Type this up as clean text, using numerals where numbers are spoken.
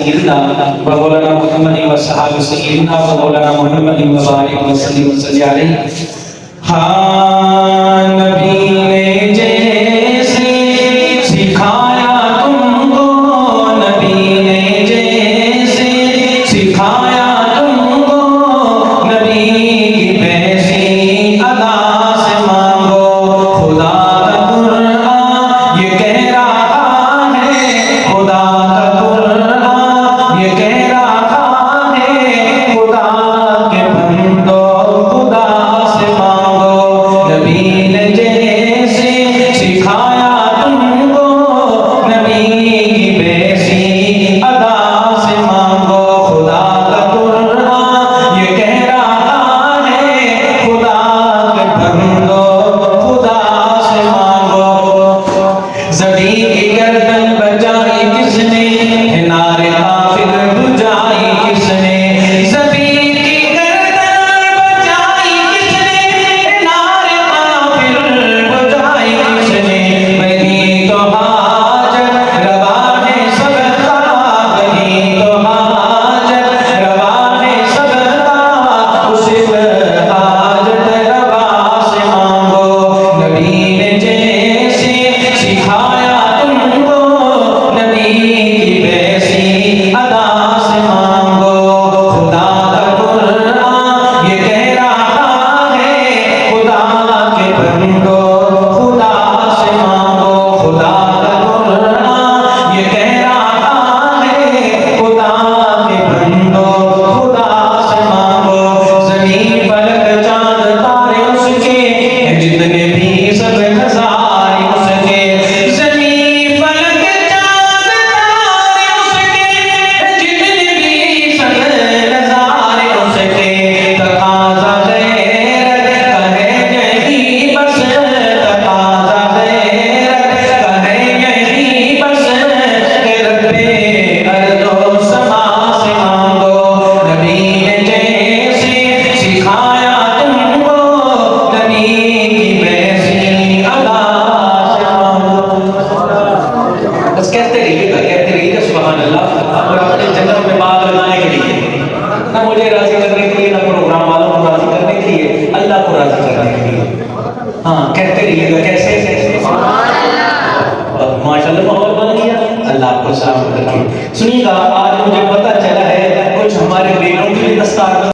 سيدنا ومولانا محمد وصحابہ سيدنا ومولانا محمد وبارک وسلم وصلی علیہ. ہاں نبی نے جیسے سکھایا تم کو، نبی نے جیسے سکھایا تم کو، نبی کی ویسی ادا سے مانگو. خدا کا قرآن یہ کہہ رہا ہے، خدا کا قرآن یہ کہہ رہا ہے، خدا کے بندو خدا سے مانگو. نبی نے جیسے سکھایا تم کو، نبی کی ویسی ادا سے مانگو. خدا کا قرآن یہ کہہ رہا ہے، خدا کے بندو خدا سے مانگو. زبی کی گردن بجائی کس نے، نعرے کافر بجائی کس نے. زبی کی گردن بجائی کس نے، نعرے کافر بجائی کس نے. وہی تو حاجت روا ہے سب کا، وہی تو حاجت روا ہے سب کا، اس حاجت روا سے مانگو. نبی نے جیسے سکھایا تم کو، نبی کی ویسی ادا سے مانگو. خدا کا قرآن یہ کہہ رہا ہے، خدا کے بندو خدا سے مانگو. خدا کا قرآن یہ کہہ رہا ہے، خدا کے بندو خدا سے مانگو. زمین فلک چاند تارے اس کے، جتنے بھی سب نظارے اس کے. زمین فلک چاند تارے اس کے، جتنے بھی سب نظارے اس کے. تقاضا غیرت کا ہے یہی بس، تقاضا غیرت کا ہے یہی بس، کہ رب ارض و سما سے مانگو. نبی نے جیسے سکھایا تم کو، نبی کی ویسی ادا سے مانگو. بس کہتے رہیے گا سبحان اللہ، اور اپنے جنت میں باغ لگانے کے لیے، نہ مجھے راضی کرنے کے لیے، نہ پروگرام والوں کو راضی کرنے کے لیے، اللہ کو راضی کرنے کے لیے. ہاں کہتے رہیے گا. کیسے؟ ماشاء اللہ ماحول بن گیا. اللہ آپ کو سلامت رکھے. سنیے گا، آج مجھے پتہ چلا ہے کچھ ہمارے بیٹوں کی دستار